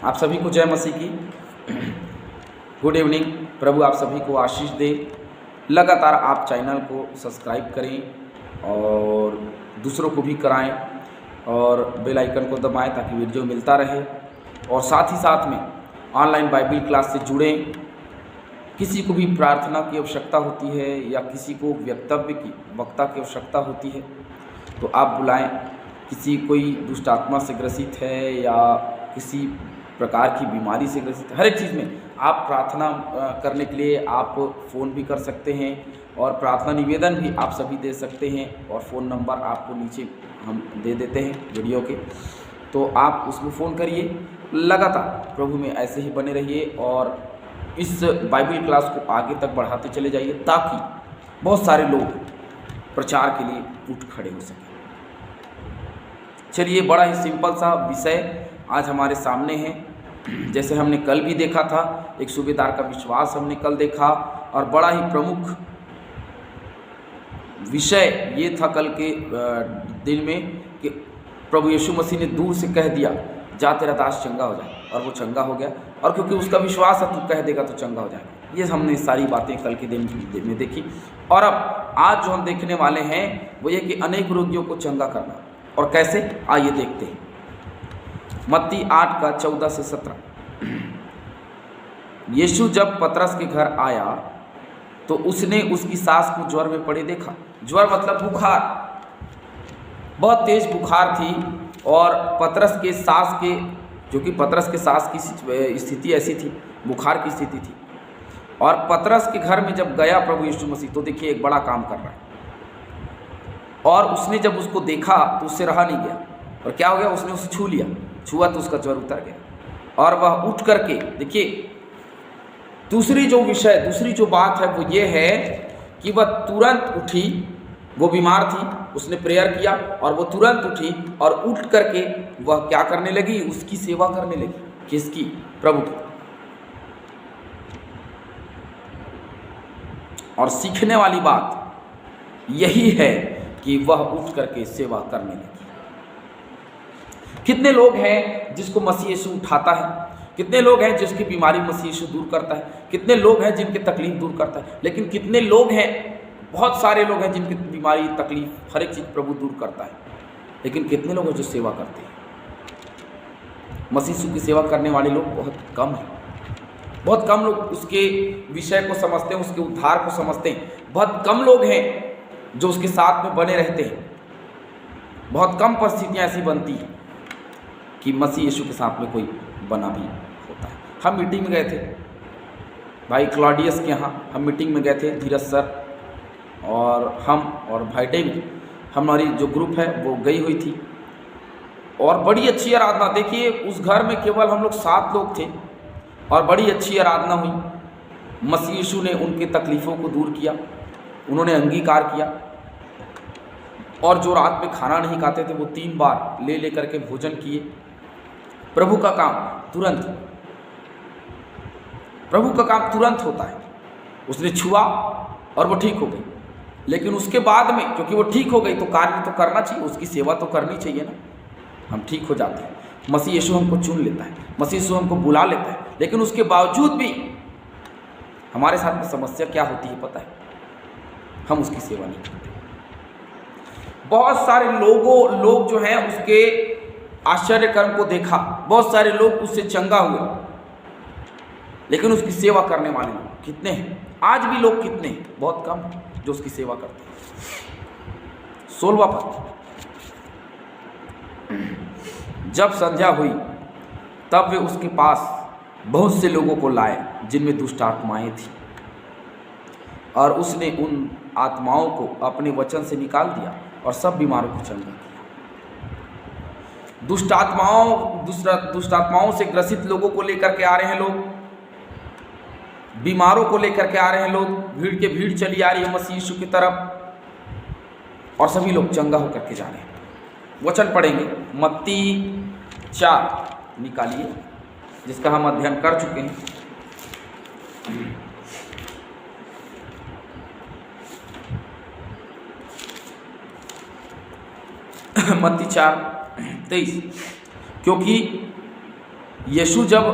आप सभी को जय मसीह की गुड इवनिंग। प्रभु आप सभी को आशीष दे। लगातार आप चैनल को सब्सक्राइब करें और दूसरों को भी कराएं और बेल आइकन को दबाएं ताकि वीडियो मिलता रहे। और साथ ही साथ में ऑनलाइन बाइबल क्लास से जुड़ें। किसी को भी प्रार्थना की आवश्यकता होती है या किसी को वक्ता की आवश्यकता होती है तो आप बुलाएं। किसी कोई दुष्ट आत्मा से ग्रसित है या किसी प्रकार की बीमारी से ग्रसित है, हर एक चीज़ में आप प्रार्थना करने के लिए आप फ़ोन भी कर सकते हैं और प्रार्थना निवेदन भी आप सभी दे सकते हैं। और फ़ोन नंबर आपको नीचे हम दे देते हैं वीडियो के, तो आप उसमें फ़ोन करिए। लगातार प्रभु में ऐसे ही बने रहिए और इस बाइबल क्लास को आगे तक बढ़ाते चले जाइए ताकि बहुत सारे लोग प्रचार के लिए उठ खड़े हो सकें। चलिए, बड़ा ही सिंपल सा विषय आज हमारे सामने है। जैसे हमने कल भी देखा था, एक सूबेदार का विश्वास हमने कल देखा और बड़ा ही प्रमुख विषय ये था कल के दिन में कि प्रभु यीशु मसीह ने दूर से कह दिया, जा तेरा दास चंगा हो जाए, और वो चंगा हो गया। और क्योंकि उसका विश्वास है, तू कह देगा तो चंगा हो जाएगा। ये हमने सारी बातें कल के दिन में देखी। और अब आज जो हम देखने वाले हैं वो ये कि अनेक रोगियों को चंगा करना। और कैसे, आइए देखते हैं। मत्ती 8 का 14 से 17। यीशु जब पतरस के घर आया तो उसने उसकी सास को ज्वर में पड़े देखा। ज्वर मतलब बुखार, बहुत तेज बुखार थी। और पतरस के सास के, जो कि पतरस के सास की स्थिति ऐसी थी, बुखार की स्थिति थी। और पतरस के घर में जब गया प्रभु यीशु मसीह, तो देखिए एक बड़ा काम कर रहा है। और उसने जब उसको देखा तो उससे रहा नहीं गया। और क्या हो गया, उसने उसे छू लिया। छुआ तो उसका ज्वर उतर गया और वह उठ करके, देखिए दूसरी जो बात है वो ये है कि वह तुरंत उठी। वो बीमार थी, उसने प्रेयर किया और वो तुरंत उठी और उठ करके वह क्या करने लगी, उसकी सेवा करने लगी। किसकी? प्रभु की। और सीखने वाली बात यही है कि वह उठ करके सेवा करने लगी। कितने लोग हैं जिसको मसीह यीशु उठाता है, कितने लोग हैं जिसकी बीमारी मसीह यीशु दूर करता है, कितने लोग हैं जिनकी तकलीफ दूर करता है। लेकिन कितने लोग हैं, बहुत सारे लोग हैं जिनकी बीमारी, तकलीफ, हर एक चीज़ प्रभु दूर करता है। लेकिन कितने लोग हैं जो सेवा करते हैं? मसीह यीशु की सेवा करने वाले लोग बहुत कम हैं। बहुत कम लोग उसके विषय को समझते हैं, उसके उद्धार को समझते हैं। बहुत कम लोग हैं जो उसके साथ में बने रहते हैं। बहुत कम परिस्थितियाँ ऐसी बनती हैं कि मसीह यीशु के साथ में कोई बना भी होता है। हम मीटिंग में गए थे भाई क्लॉडियस के यहाँ, हम मीटिंग में गए थे, धीरज सर और हम और भाई डेविड, हमारी जो ग्रुप है वो गई हुई थी। और बड़ी अच्छी आराधना, देखिए उस घर में केवल हम लोग 7 लोग थे और बड़ी अच्छी आराधना हुई। मसीह यीशु ने उनके तकलीफ़ों को दूर किया, उन्होंने अंगीकार किया। और जो रात में खाना नहीं खाते थे वो 3 बार ले करके भोजन किए। प्रभु का काम तुरंत होता है। उसने छुआ और वो ठीक हो गई। लेकिन उसके बाद में, क्योंकि वो ठीक हो गई तो कार्य तो करना चाहिए, उसकी सेवा तो करनी चाहिए ना। हम ठीक हो जाते हैं, मसीह यीशु हमको चुन लेता है, मसीह यीशु हमको बुला लेता है। लेकिन उसके बावजूद भी हमारे साथ में समस्या क्या होती है पता है? हम उसकी सेवा नहीं करते। बहुत सारे लोग जो हैं उसके आश्चर्य कर्म को देखा, बहुत सारे लोग उससे चंगा हुए, लेकिन उसकी सेवा करने वाले लोग कितने हैं? आज भी लोग कितने हैं? बहुत कम जो उसकी सेवा करते हैं। 16वां पद। जब संध्या हुई तब वे उसके पास बहुत से लोगों को लाए जिनमें दुष्ट आत्माएं थी, और उसने उन आत्माओं को अपने वचन से निकाल दिया और सब बीमारों को चंगा किया। दुष्ट आत्माओं से ग्रसित लोगों को लेकर के आ रहे हैं लोग, बीमारों को लेकर के आ रहे हैं लोग, भीड़ चली आ रही है मसीह यीशु की तरफ और सभी लोग चंगा होकर के जा रहे हैं। वचन पढ़ेंगे मत्ती 4 निकालिए, जिसका हम अध्ययन कर चुके हैं। मत्ती 4:23। क्योंकि यीशु जब,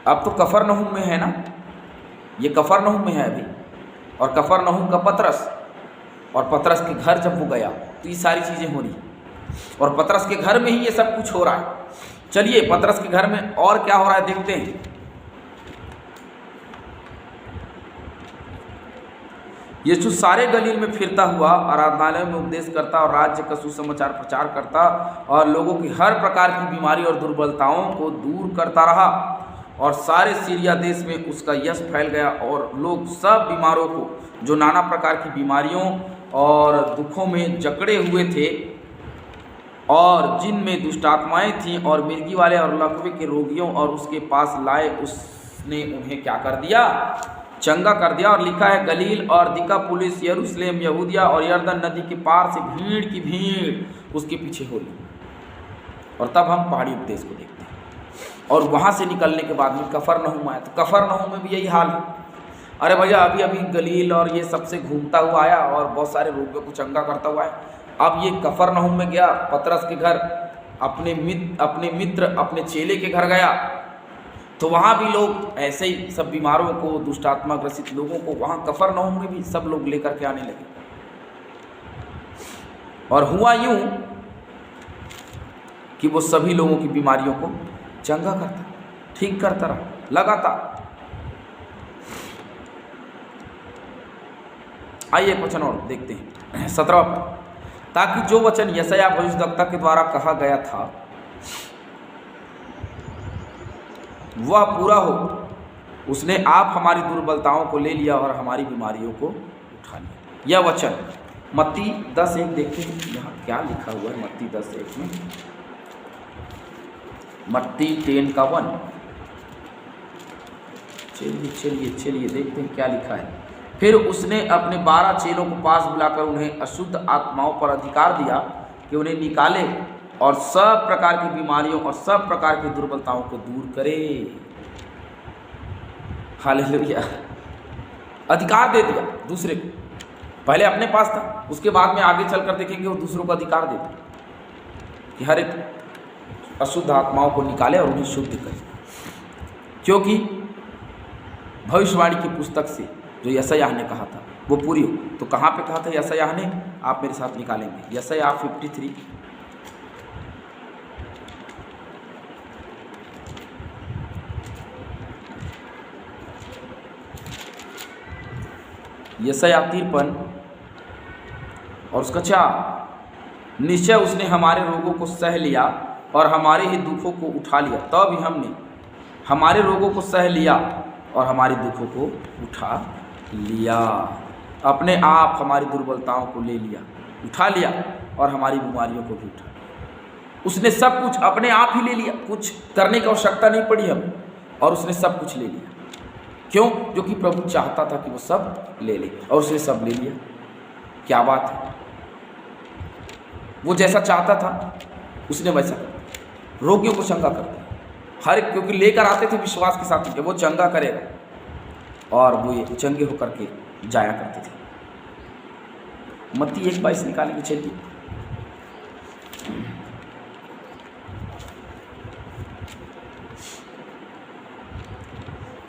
अब तो कफरनहूम में है ना, ये कफरनहूम में है अभी, और कफरनहूम का पतरस, और पतरस के घर जब वो गया तो ये सारी चीज़ें हो रही, और पतरस के घर में ही ये सब कुछ हो रहा है। चलिए पतरस के घर में और क्या हो रहा है देखते हैं। यीशु सारे गलील में फिरता हुआ आराधनालय में उपदेश करता और राज्य का सुसमाचार प्रचार करता और लोगों की हर प्रकार की बीमारी और दुर्बलताओं को दूर करता रहा, और सारे सीरिया देश में उसका यश फैल गया, और लोग सब बीमारों को, जो नाना प्रकार की बीमारियों और दुखों में जकड़े हुए थे और जिनमें दुष्टात्माएं थीं और मिर्गी वाले और लकवे के रोगियों, और उसके पास लाए, उसने उन्हें क्या कर दिया, चंगा कर दिया। और लिखा है, गलील और दिकापुलिस, यरूशलेम, यहूदिया और यरदन नदी के पार से भीड़ की भीड़ उसके पीछे हो ली। और तब हम पहाड़ी उपदेश को देखते हैं, और वहाँ से निकलने के बाद में कफरनहूम आया। तो कफरनहूम में भी यही हाल है। अरे भैया अभी अभी गलील और ये सबसे घूमता हुआ आया और बहुत सारे रोगियों को चंगा करता हुआ आया। अब ये कफरनहूम में गया, पतरस के घर, अपने मित्र अपने चेले के घर गया, तो वहाँ भी लोग ऐसे ही सब बीमारों को, दुष्टात्मा ग्रसित लोगों को वहाँ कफरनहूम में भी सब लोग लेकर के आने लगे। और हुआ यूं कि वो सभी लोगों की बीमारियों को चंगा करता, ठीक करता रहा लगातार। आइए वचन और देखते हैं 17 पर, ताकि जो वचन यशायाह भविष्यद्वक्ता के द्वारा कहा गया था वह पूरा हो। उसने आप हमारी दुर्बलताओं को ले लिया और हमारी बीमारियों को उठा लिया। यह वचन मत्ती 10:1 देखते हैं, यहाँ क्या लिखा हुआ है मत्ती 10:1 में, मत्ती 10:1। चलिए देखते हैं क्या लिखा है। फिर उसने अपने 12 चेलों को पास बुलाकर उन्हें अशुद्ध आत्माओं पर अधिकार दिया कि उन्हें निकाले और सब प्रकार की बीमारियों और सब प्रकार की दुर्बलताओं को दूर करे। हालेलुया, अधिकार दे दिया दूसरे को। पहले अपने पास था, उसके बाद में आगे चलकर देखेंगे वो दूसरों को अधिकार देता कि हर एक अशुद्ध आत्माओं को निकाले और उन्हें शुद्ध करे, क्योंकि भविष्यवाणी की पुस्तक से जो यशायाह ने कहा था वो पूरी हो। तो कहाँ पे कहा था यशायाह ने, आप मेरे साथ निकालेंगे यशायाह 53, यशायाह 53 और उसका 4। निश्चय उसने हमारे रोगों को सह लिया और हमारे ही दुखों को उठा लिया, तब ही हमने हमारे रोगों को सह लिया और हमारे दुखों को उठा लिया। अपने आप हमारी दुर्बलताओं को ले लिया, उठा लिया और हमारी बीमारियों को भी उठा लिया। उसने सब कुछ अपने आप ही ले लिया, कुछ करने की आवश्यकता नहीं पड़ी हमें, और उसने सब कुछ ले लिया। क्यों? क्योंकि प्रभु चाहता था कि वो सब ले ले, और उसने सब ले लिया। क्या बात है, वो जैसा चाहता था उसने वैसा रोगियों को चंगा कर दिया। हर एक, क्योंकि लेकर आते थे विश्वास के साथ कि वो चंगा करेगा, और वो ये चंगे होकर के जाया करते थे। मत्ती 1:22 निकालेंगे, चलिए।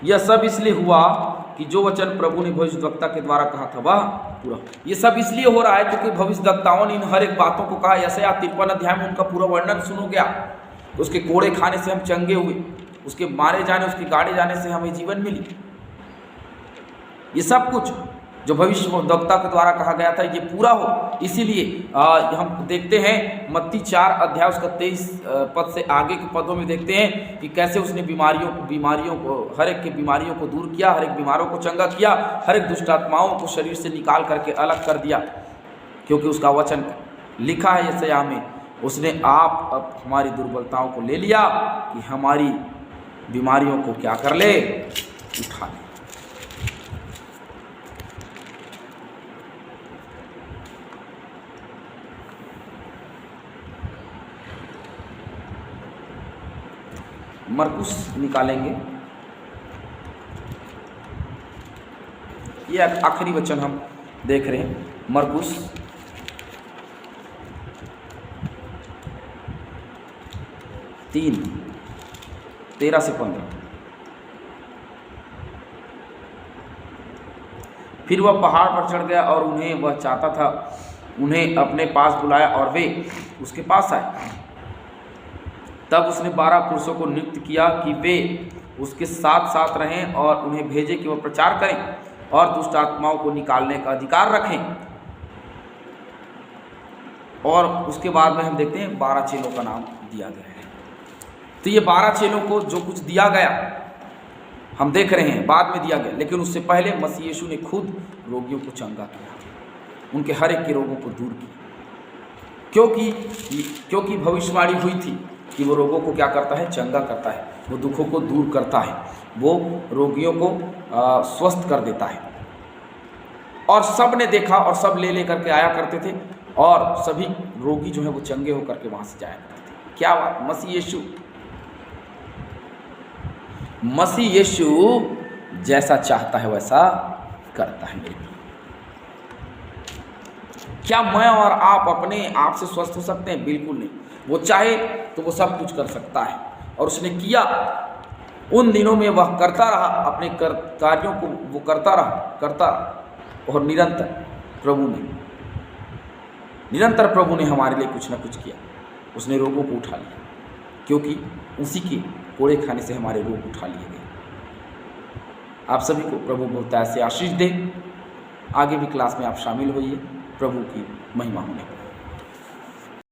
यह सब इसलिए हुआ कि जो वचन प्रभु ने भविष्यद्वक्ता के द्वारा कहा था वह पूरा। ये सब इसलिए हो रहा है क्योंकि भविष्यद्वक्ताओं ने इन हर एक बातों को कहा। यशायाह 53 अध्याय में उनका पूरा वर्णन सुनोगे आप। उसके कोड़े खाने से हम चंगे हुए, उसके मारे जाने, उसके गाड़े जाने से हमें जीवन मिली। ये सब कुछ जो भविष्यद्वक्ता के द्वारा कहा गया था ये पूरा हो, इसीलिए हम देखते हैं मत्ती 4 अध्याय उसका 23 पद से आगे के पदों में देखते हैं कि कैसे उसने बीमारियों को हर एक की बीमारियों को दूर किया, हर एक बीमारों को चंगा किया, हर एक दुष्टात्माओं को शरीर से निकाल करके अलग कर दिया, क्योंकि उसका वचन लिखा है यशायाह में, उसने आप अब हमारी दुर्बलताओं को ले लिया कि हमारी बीमारियों को क्या कर ले, उठा ले। मरकुस निकालेंगे, ये आखिरी वचन हम देख रहे हैं। मरकुस 3 13 से 15। फिर वह पहाड़ पर चढ़ गया और वह चाहता था उन्हें अपने पास बुलाया और वे उसके पास आए। तब उसने 12 पुरुषों को नियुक्त किया कि वे उसके साथ साथ रहें और उन्हें भेजे कि वह प्रचार करें और दुष्ट आत्माओं को निकालने का अधिकार रखें। और उसके बाद में हम देखते हैं 12 चेलों का नाम दिया गया है। तो ये 12 चेलों को जो कुछ दिया गया हम देख रहे हैं बाद में दिया गया, लेकिन उससे पहले मसीह यीशु ने खुद रोगियों को चंगा किया, उनके हर एक के रोगों को दूर किया, क्योंकि भविष्यवाणी हुई थी कि वो रोगों को क्या करता है, चंगा करता है, वो दुखों को दूर करता है, वो रोगियों को स्वस्थ कर देता है। और सब ने देखा और सब ले करके आया करते थे और सभी रोगी जो है वो चंगे होकर के वहाँ से जाया करते थे। क्या बात! मसीह यीशु जैसा चाहता है वैसा करता है। मेरे क्या मैं और आप अपने आप से स्वस्थ हो सकते हैं? बिल्कुल नहीं। वो चाहे तो वो सब कुछ कर सकता है और उसने किया। उन दिनों में वह करता रहा, अपने कार्यों को वो करता रहा और निरंतर प्रभु ने हमारे लिए कुछ ना कुछ किया। उसने रोगों को उठा लिया, क्योंकि उसी के कोड़े खाने से हमारे रोग उठा लिए गए। आप सभी को प्रभु बहुत ऐसे आशीष दे। आगे भी क्लास में आप शामिल होइए। प्रभु की महिमा होने